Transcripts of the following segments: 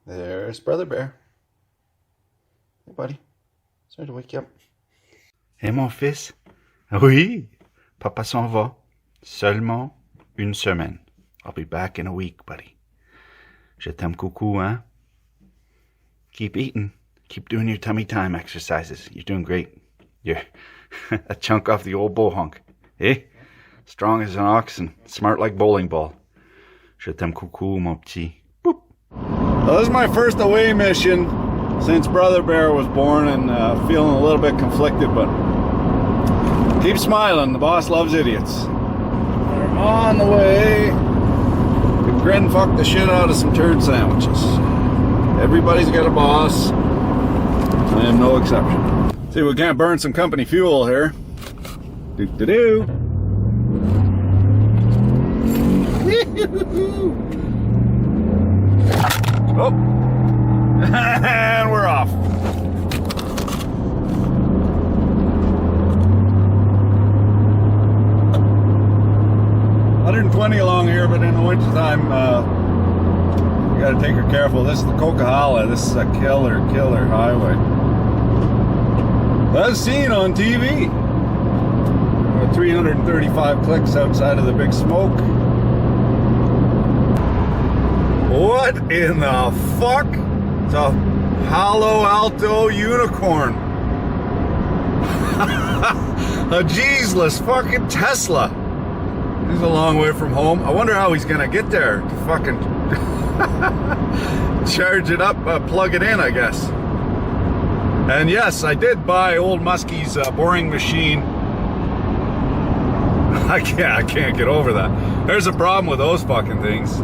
There's Brother Bear. Hey, buddy. Sorry to wake you up. Hey, mon fils. Oui, papa s'en va. Seulement une semaine. I'll be back in a week, buddy. Je t'aime coucou, hein? Keep eating. Keep doing your tummy time exercises. You're doing great. You're a chunk off the old bohunk. Eh? Strong as an oxen. Smart like bowling ball. Je t'aime coucou, mon petit. Boop. Well, this is my first away mission since Brother Bear was born, and feeling a little bit conflicted, but keep smiling. The boss loves idiots. We're on the way to grin fuck the shit out of some turd sandwiches. Everybody's got a boss. I am no exception. See, we can't burn some company fuel here. Do-do-do. Oh, and we're off. $120 along here, but in the wintertime, you gotta take her careful. This is the Coquihalla. This is a killer highway. As seen on TV. 335 clicks outside of the big smoke. What in the fuck? It's a Palo Alto unicorn. A Jeezeless fucking Tesla. He's a long way from home. I wonder how he's gonna get there to fucking charge it up, plug it in, I guess. And yes, I did buy old Muskie's boring machine. I can't get over that. There's a problem with those fucking things.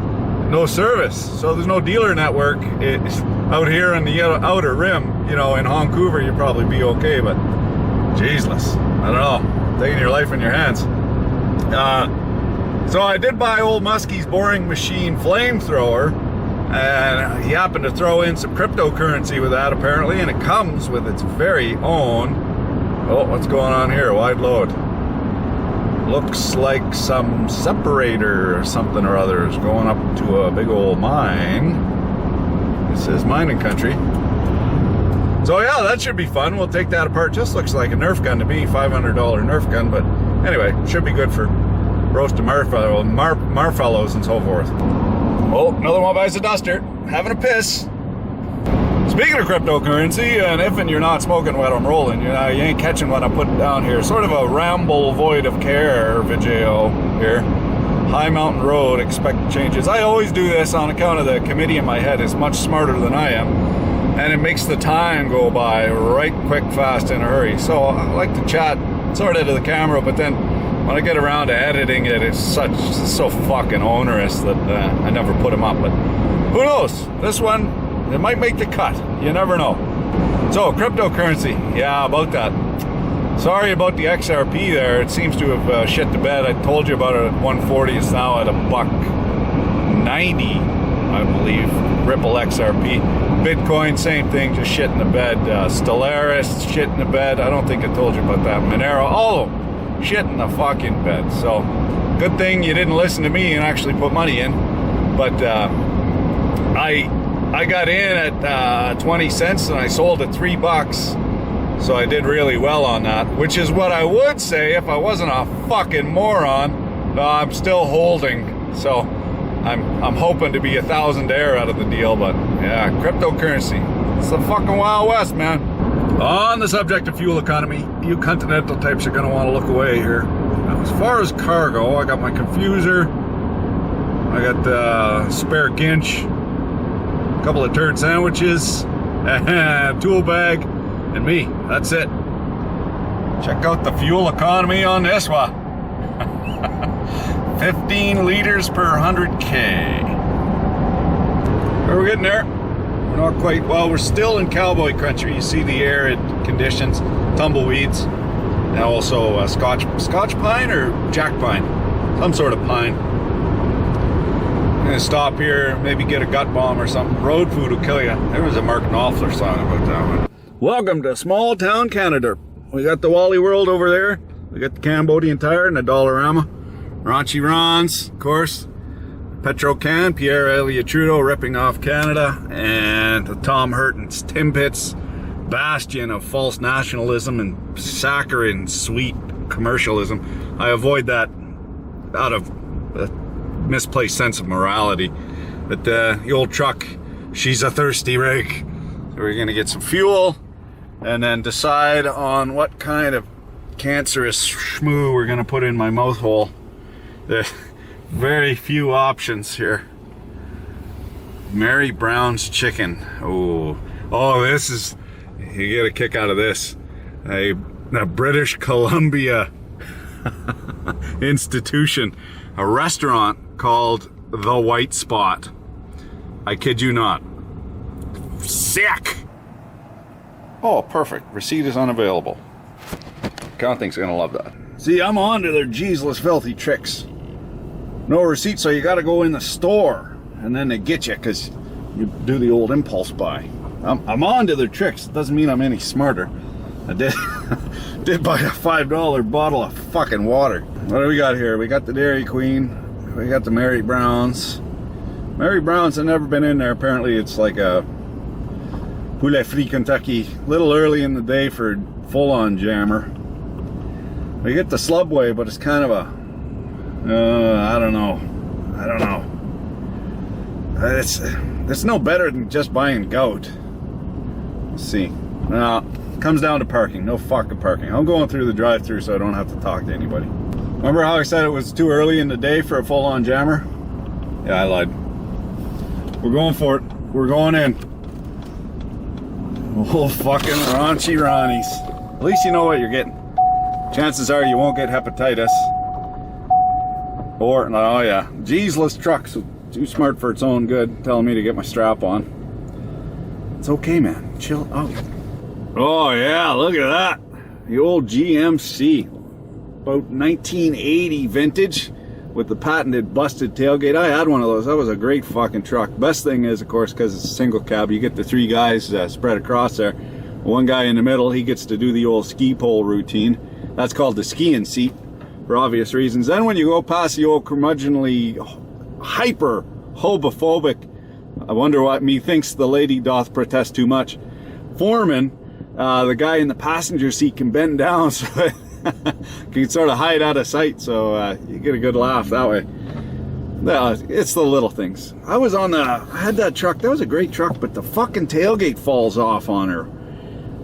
No service, so there's no dealer network. It's out here in the outer rim, you know, in Vancouver, you'd probably be okay, but Jeezeless. I don't know, taking your life in your hands. So I did buy old Muskie's boring machine flamethrower, and he happened to throw in some cryptocurrency with that apparently, and it comes with its very own, oh, what's going on here? Wide load. Looks like some separator or something or other is going up to a big old mine. This is mining country. So yeah, that should be fun. We'll take that apart. Just looks like a Nerf gun to me, $500 Nerf gun, but anyway, should be good for roasting marshmallows and so forth. Oh, another one buys a duster. Having a piss. Speaking of cryptocurrency, and if you're not smoking what I'm rolling, you ain't catching what I'm putting down here. Sort of a ramble void of care video here. High Mountain Road, expect changes. I always do this on account of the committee in my head is much smarter than I am. And it makes the time go by right quick, fast, in a hurry. So I like to chat sort of to the camera, but then when I get around to editing it, it's so fucking onerous that I never put them up. But who knows? This one, it might make the cut. You never know. So, cryptocurrency. Yeah, about that. Sorry about the XRP there. It seems to have shit the bed. I told you about it at 140. It's now at $1.90, I believe. Ripple XRP. Bitcoin, same thing, just shit in the bed. Stellaris, shit in the bed. I don't think I told you about that. Monero, all of them. Shit in the fucking bed. So, good thing you didn't listen to me and actually put money in. But, I got in at 20 cents and I sold at $3. So I did really well on that, which is what I would say if I wasn't a fucking moron. No, I'm still holding. So I'm hoping to be 1,000 air out of the deal, but yeah, cryptocurrency. It's the fucking Wild West, man. On the subject of fuel economy, you continental types are gonna wanna look away here. Now, as far as cargo, I got my confuser, I got the spare ginch, a couple of turd sandwiches, and tool bag, and me. That's it. Check out the fuel economy on this one. 15 liters per 100K. We're getting there. We're not quite, well, we're still in cowboy country. You see the arid conditions, tumbleweeds, and also Scotch pine or jack pine, some sort of pine. I'm gonna stop here, maybe get a gut bomb or something. Road food will kill you. There was a Mark Knopfler song about that one. Welcome to small town Canada. We got the Wally World over there. We got the Cambodian Tire and the Dollarama. Raunchy Ron's, of course. Petrocan, Pierre Elliott Trudeau ripping off Canada, and the Tom Hortons Timbits, bastion of false nationalism and saccharine sweet commercialism. I avoid that out of a misplaced sense of morality. But the old truck, she's a thirsty rig. So we're gonna get some fuel and then decide on what kind of cancerous schmoo we're gonna put in my mouth hole. There's very few options here. Mary Brown's chicken. Oh, this is, you get a kick out of this. A British Columbia institution, a restaurant called The White Spot. I kid you not. Sick! Oh, perfect. Receipt is unavailable. Accounting's gonna love that. See, I'm on to their Jeezeless filthy tricks. No receipt, so you gotta go in the store, and then they get you, because you do the old impulse buy. I'm on to their tricks. It doesn't mean I'm any smarter. I did buy a $5 bottle of fucking water. What do we got here? We got the Dairy Queen. We got the Mary Brown's. Mary Brown's have never been in there. Apparently it's like a poulet frit Kentucky. A little early in the day for full-on jammer. We get the Slubway, but it's kind of a I don't know. It's no better than just buying goat. Let's see. Now, comes down to parking. No fucking parking. I'm going through the drive-thru so I don't have to talk to anybody. Remember how I said it was too early in the day for a full-on jammer? Yeah, I lied. We're going for it. We're going in. Oh, fucking raunchy Ronnies. At least you know what you're getting. Chances are you won't get hepatitis. Or, oh yeah, Jeezeless trucks, too smart for its own good, telling me to get my strap on. It's okay, man. Chill out. Oh yeah, look at that. The old GMC. About 1980 vintage with the patented busted tailgate. I had one of those. That was a great fucking truck. Best thing is, of course, because it's a single cab, you get the three guys spread across there. One guy in the middle, he gets to do the old ski pole routine. That's called the skiing seat, for obvious reasons. Then when you go past the old curmudgeonly, hyper homophobic, I wonder what methinks the lady doth protest too much, Foreman, the guy in the passenger seat can bend down so can sort of hide out of sight, so you get a good laugh that way. No, it's the little things. I had that truck. That was a great truck, but the fucking tailgate falls off on her.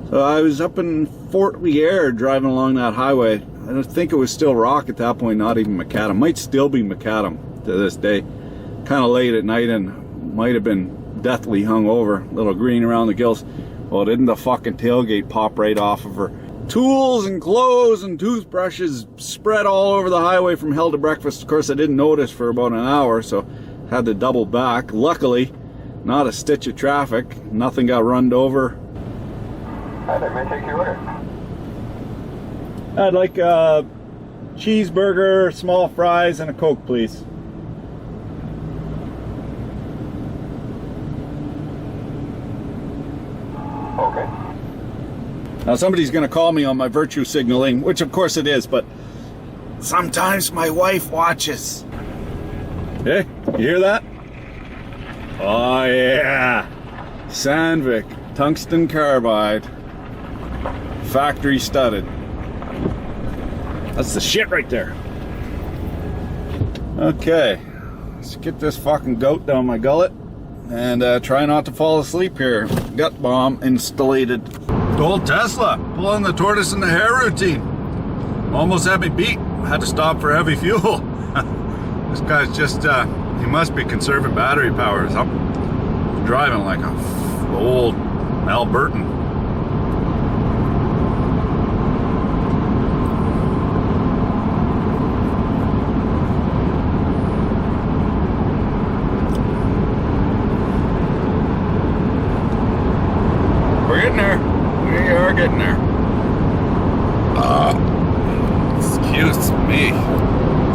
So I was up in Fort Lier driving along that highway. I don't think it was still rock at that point, not even macadam. Might still be macadam to this day. Kind of late at night and might have been deathly hungover. A little green around the gills. Well, didn't the fucking tailgate pop right off of her? Tools and clothes and toothbrushes spread all over the highway from hell to breakfast. Of course, I didn't notice for about an hour, so had to double back. Luckily, not a stitch of traffic. Nothing got runned over. Hi there, may I take your order? I'd like a cheeseburger, small fries, and a Coke, please. Okay. Now somebody's going to call me on my virtue signaling, which of course it is, but sometimes my wife watches. Hey, you hear that? Oh yeah. Sandvik, tungsten carbide, factory studded. That's the shit right there. Okay, let's get this fucking goat down my gullet and try not to fall asleep here. Gut bomb installated. Old Tesla, pulling the tortoise and the hare routine. Almost had me beat. Had to stop for heavy fuel. This guy's just, he must be conserving battery power. I'm driving like a old Albertan. We're getting there. We are getting there. Excuse me.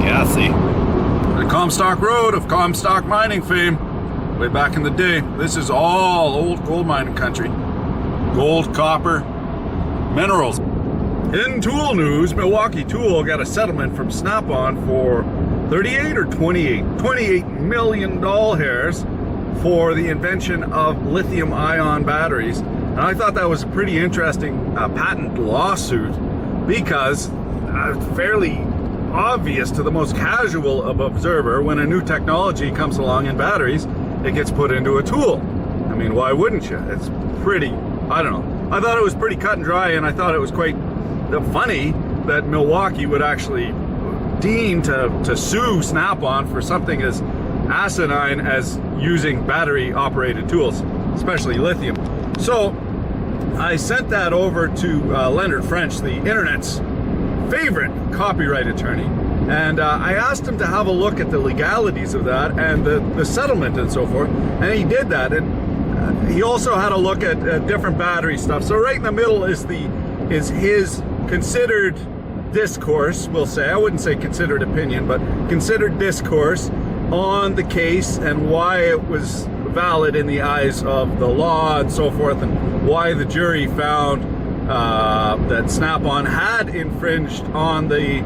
Gassy. The Comstock Road of Comstock mining fame. Way back in the day. This is all old gold mining country. Gold, copper, minerals. In tool news, Milwaukee Tool got a settlement from Snap-on for 38 or 28? $28 million for the invention of lithium-ion batteries. And I thought that was a pretty interesting patent lawsuit because fairly obvious to the most casual of observer, when a new technology comes along in batteries, it gets put into a tool. I mean, why wouldn't you? It's pretty, I don't know. I thought it was pretty cut and dry, and I thought it was quite funny that Milwaukee would actually deign to sue Snap-on for something as asinine as using battery-operated tools, especially lithium. So I sent that over to Leonard French, the internet's favorite copyright attorney, and I asked him to have a look at the legalities of that and the settlement and so forth, and he did that. And he also had a look at different battery stuff. So right in the middle is his considered discourse, we'll say. I wouldn't say considered opinion, but considered discourse on the case and why it was valid in the eyes of the law and so forth, and why the jury found that Snap-on had infringed on the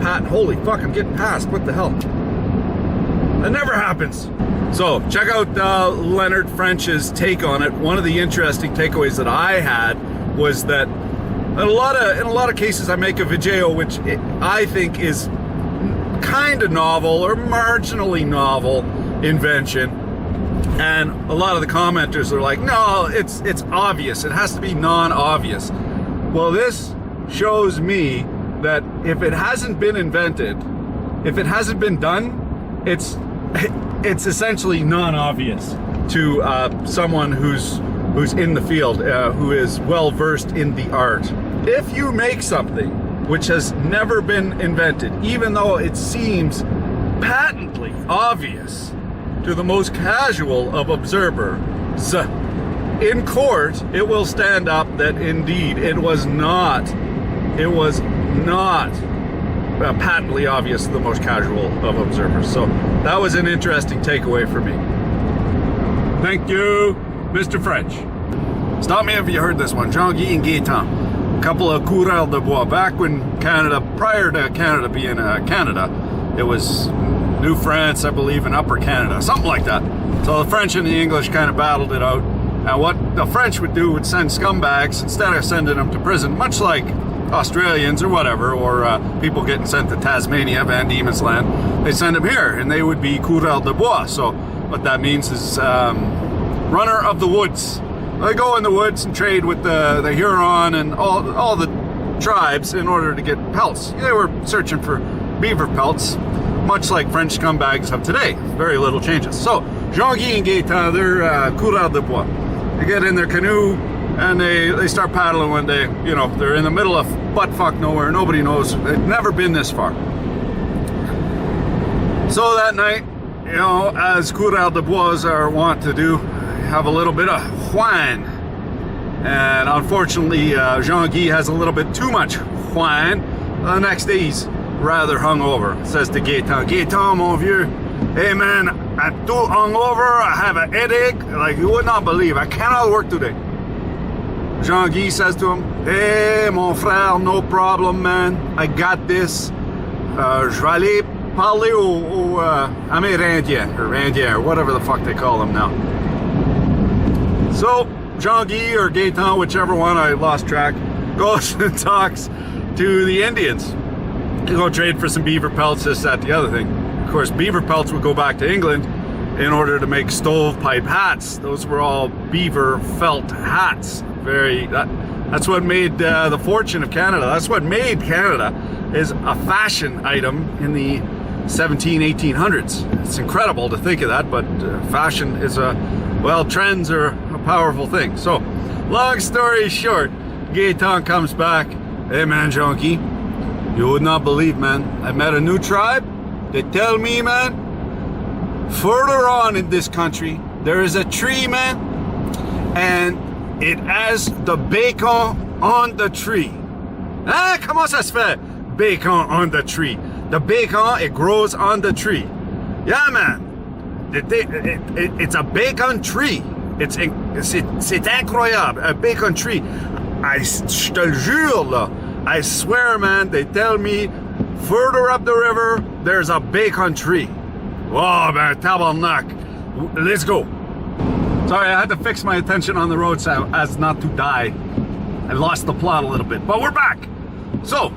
patent. Holy fuck, I'm getting past. What the hell? That never happens. So check out Leonard French's take on it. One of the interesting takeaways that I had was that in a lot of cases I make a video which I think is kind of novel or marginally novel invention, and a lot of the commenters are like, no, it's obvious, it has to be non-obvious. Well, this shows me that if it hasn't been invented, if it hasn't been done, it's essentially non-obvious to someone who's in the field, who is well versed in the art. If you make something which has never been invented, even though it seems patently obvious to the most casual of observers, in court it will stand up that indeed it was not patently obvious to the most casual of observers. So that was an interesting takeaway for me. Thank you, Mr. French. Stop me if you heard this one. Jean-Guy and Gaetan, a couple of coureurs de bois. Back when Canada, prior to Canada being Canada, it was New France, I believe, and Upper Canada, something like that. So the French and the English kind of battled it out. And what the French would do would send scumbags instead of sending them to prison, much like Australians or whatever, or people getting sent to Tasmania, Van Diemen's Land. They send them here, and they would be coureurs de bois. So what that means is runner of the woods. They go in the woods and trade with the Huron and all the tribes in order to get pelts. They were searching for beaver pelts, much like French scumbags of today. Very little changes. So Jean-Guy and Gaetan, they're coureurs de bois. They get in their canoe and they start paddling one day. You know, they're in the middle of buttfuck nowhere. Nobody knows. They've never been this far. So that night, you know, as coureurs de bois are wont to do, have a little bit of wine. And unfortunately, Jean-Guy has a little bit too much wine. The next day he's rather hungover. Says to Gaetan, Gaetan, mon vieux, hey man, I'm too hungover, I have a headache, like you would not believe, I cannot work today. Jean-Guy says to him, hey mon frère, no problem man, I got this. Je vais aller parler aux Amérindiens, or Indiens, or whatever the fuck they call them now. So Jean-Guy or Gaetan, whichever one, I lost track, goes and talks to the Indians. To go trade for some beaver pelts, this, that, the other thing. Of course, beaver pelts would go back to England in order to make stovepipe hats. Those were all beaver felt hats. That's what made the fortune of Canada. That's what made Canada is a fashion item in the 1800s. It's incredible to think of that, but fashion is trends are a powerful thing. So, long story short, Gaetan comes back. Hey man, Jean-Guy, you would not believe, man. I met a new tribe. They tell me, man, further on in this country, there is a tree, man, and it has the bacon on the tree. Ah, comment ça se fait? Bacon on the tree. The bacon, it grows on the tree. Yeah, man. It's a bacon tree. C'est incroyable. A bacon tree. Je te le jure, là. I swear, man, they tell me Further up the river, there's a bacon tree. Oh man, tabarnak. Let's go. Sorry, I had to fix my attention on the road so as not to die. I lost the plot a little bit, but we're back. So,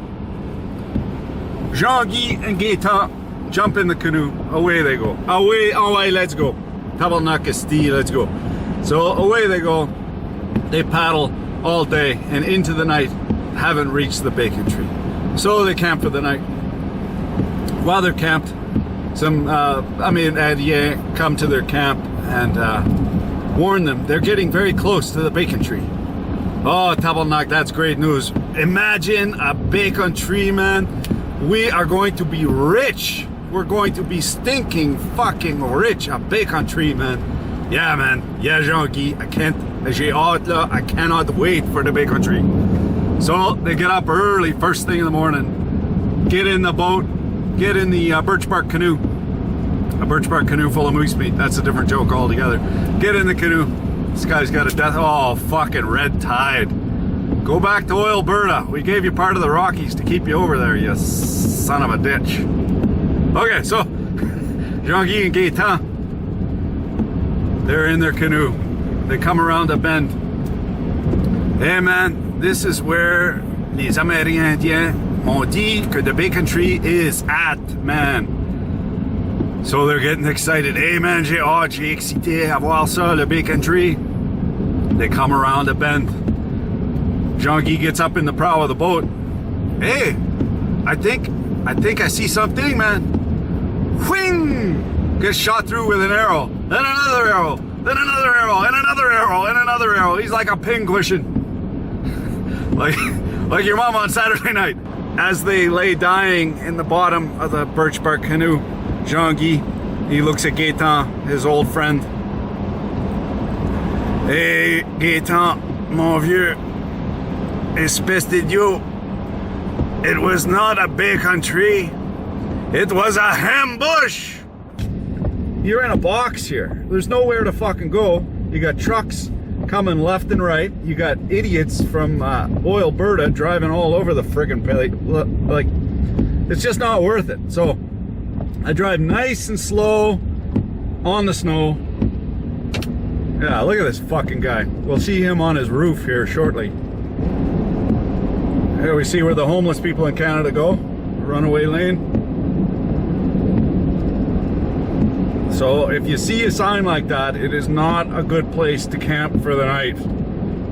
Jean-Guy and Gaetan jump in the canoe. Away they go. Away, let's go. Tabarnak Esti, let's go. So away they go. They paddle all day and into the night, haven't reached the bacon tree. So they camp for the night. While they're camped, some come to their camp and warn them they're getting very close to the bacon tree. Oh, tabarnak, that's great news. Imagine a bacon tree, man. We are going to be rich. We're going to be stinking fucking rich. A bacon tree, man. Yeah, man. Yeah, Jean-Guy, j'ai hâte là. I cannot wait for the bacon tree. So they get up early, first thing in the morning, get in the boat, get in the birch bark canoe. A birch bark canoe full of moose meat. That's a different joke altogether. Get in the canoe. This guy's got a death. Oh, fucking red tide. Go back to Alberta. We gave you part of the Rockies to keep you over there, you son of a ditch. Okay, so Jean-Guy and Gaetan, they're in their canoe. They come around a bend. Hey man, this is where les Amérindiens m'ont dit que the bacon tree is at, man. So they're getting excited. Hey man, j'ai excité à voir ça, le bacon tree. They come around a bend. Jean-Guy gets up in the prow of the boat. Hey, I think I see something, man. Whing! Gets shot through with an arrow. Then another arrow. Then another arrow. And another arrow. And another arrow. He's like a pinguishin. like your mom on Saturday night. As they lay dying in the bottom of the birch bark canoe, Jean-Guy, he looks at Gaetan, his old friend. Hey, Gaetan, mon vieux, espèce d'idiot. It was not a bacon tree. It was a ambush. You're in a box here. There's nowhere to fucking go. You got trucks coming left and right. You got idiots from Alberta driving all over the friggin' place. Like, it's just not worth it. So I drive nice and slow on the snow. Yeah, look at this fucking guy. We'll see him on his roof here shortly. Here we see where the homeless people in Canada go. Runaway lane. So if you see a sign like that, it is not a good place to camp for the night.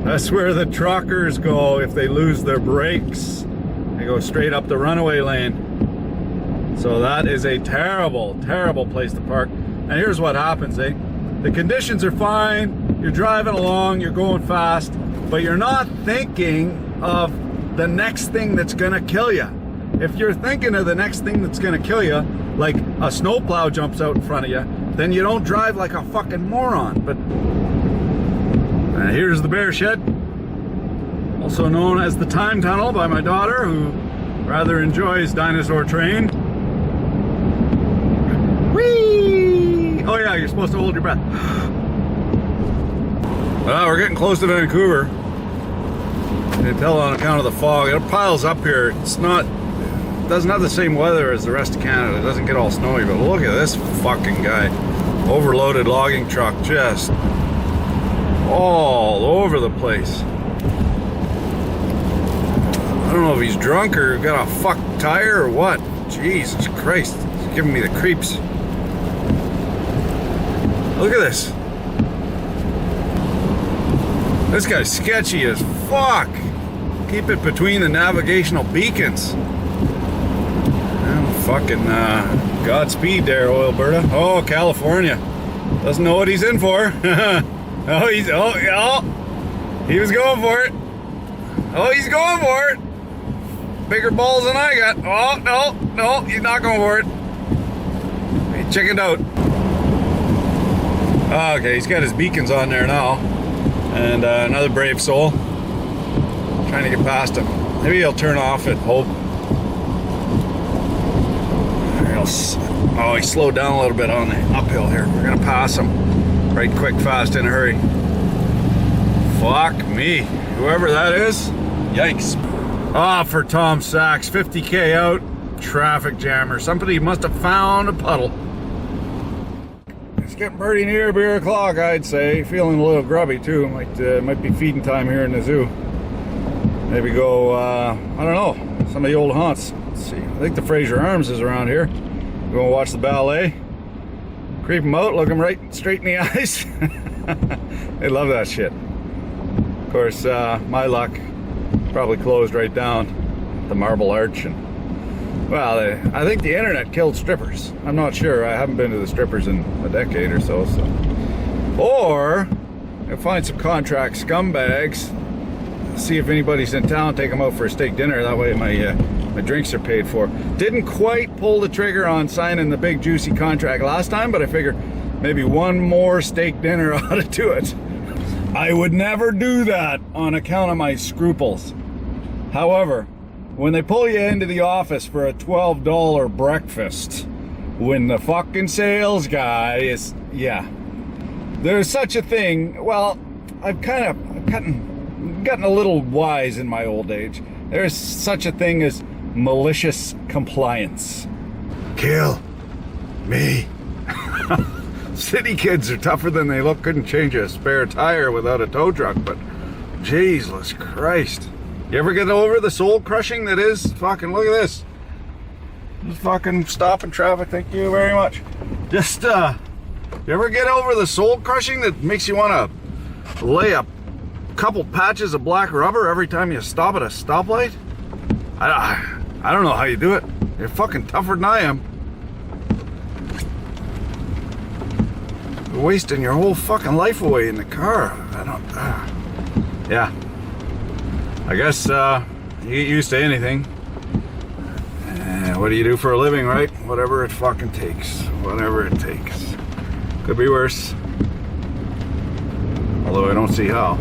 That's where the truckers go if they lose their brakes. They go straight up the runaway lane. So that is a terrible, terrible place to park. And here's what happens, eh? The conditions are fine, you're driving along, you're going fast, but you're not thinking of the next thing that's gonna kill you. If you're thinking of the next thing that's gonna kill you, like a snowplow jumps out in front of you, then you don't drive like a fucking moron. But here's the bear shed, also known as the time tunnel by my daughter, who rather enjoys Dinosaur Train. Whee! Oh yeah, you're supposed to hold your breath. Well, we're getting close to Vancouver. You can tell on account of the fog. It piles up here. It doesn't have the same weather as the rest of Canada. It doesn't get all snowy, but look at this fucking guy. Overloaded logging truck, just all over the place. I don't know if he's drunk or got a fucked tire or what. Jesus Christ, he's giving me the creeps. Look at this. This guy's sketchy as fuck. Keep it between the navigational beacons. Fucking Godspeed there, Alberta. Oh, California. Doesn't know what he's in for. He was going for it. Oh, he's going for it. Bigger balls than I got. Oh, no, he's not going for it. He chickened out. Okay, he's got his beacons on there now. And another brave soul. Trying to get past him. Maybe he'll turn off at Hope. Oh, he slowed down a little bit on the uphill here. We're gonna pass him right quick, fast, in a hurry. Fuck me. Whoever that is, yikes. Ah, for Tom Sachs, 50K out, traffic jam, or somebody must have found a puddle. It's getting pretty near beer o'clock, I'd say. Feeling a little grubby too. Might be feeding time here in the zoo. Maybe go, I don't know, some of the old haunts. Let's see. I think the Fraser Arms is around here. Go and watch the ballet. Creep them out, look them right straight in the eyes. They love that shit. Of course, my luck, probably closed right down the Marble Arch. And well, I think the internet killed strippers. I'm not sure. I haven't been to the strippers in a decade or so. Or I'll find some contract scumbags, see if anybody's in town, take them out for a steak dinner. That way my drinks are paid for. Didn't quite pull the trigger on signing the big juicy contract last time, but I figure maybe one more steak dinner ought to do it. I would never do that on account of my scruples. However, when they pull you into the office for a $12 breakfast, when the fucking sales guy is, yeah, there's such a thing. Well, I've gotten a little wise in my old age. There's such a thing as malicious compliance. Kill me. City kids are tougher than they look. Couldn't change a spare tire without a tow truck, but Jesus Christ. You ever get over the soul crushing that is fucking, look at this. Just fucking stopping traffic, thank you very much. Just, you ever get over the soul crushing that makes you want to lay a couple patches of black rubber every time you stop at a stoplight? I don't know how you do it. You're fucking tougher than I am. You're wasting your whole fucking life away in the car. Yeah. I guess you get used to anything. What do you do for a living, right? Whatever it fucking takes. Whatever it takes. Could be worse. Although I don't see how.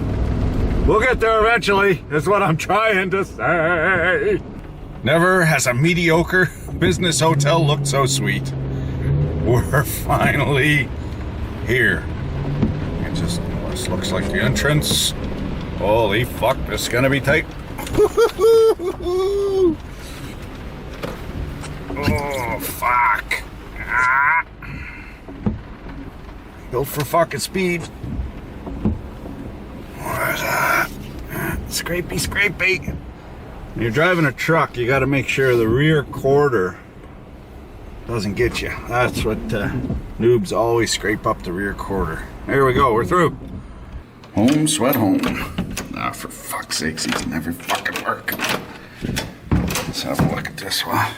We'll get there eventually, is what I'm trying to say. Never has a mediocre business hotel looked so sweet. We're finally here. It just looks like the entrance. Holy fuck, this is gonna be tight. Oh, fuck. Ah. Built for fucking speed. What is that? Scrapey. When you're driving a truck, you gotta make sure the rear quarter doesn't get you. That's what noobs always scrape up the rear quarter. There we go, we're through. Home, sweat home. Ah, for fuck's sakes, these never fucking work. Let's have a look at this one.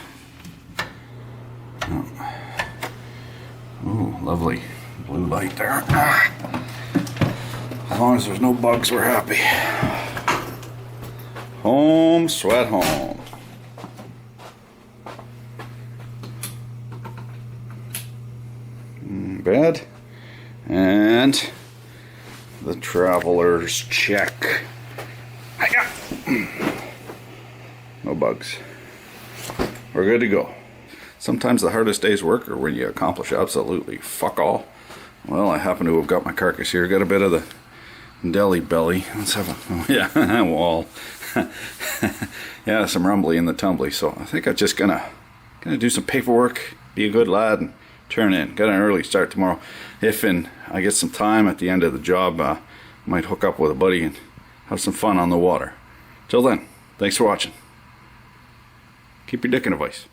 Oh, lovely blue light there. Ah. As long as there's no bugs, we're happy. Home, sweat home. Bed. And the traveler's check. No bugs. We're good to go. Sometimes the hardest day's work are when you accomplish absolutely fuck all. Well, I happen to have got my carcass here. Got a bit of the deli belly. Let's have a, yeah, wall. Yeah, some rumbly in the tumbly. So I think I'm just gonna do some paperwork, be a good lad, and turn in. Got an early start tomorrow. If I get some time at the end of the job, might hook up with a buddy and have some fun on the water. Till then, thanks for watching. Keep your dick in a vice.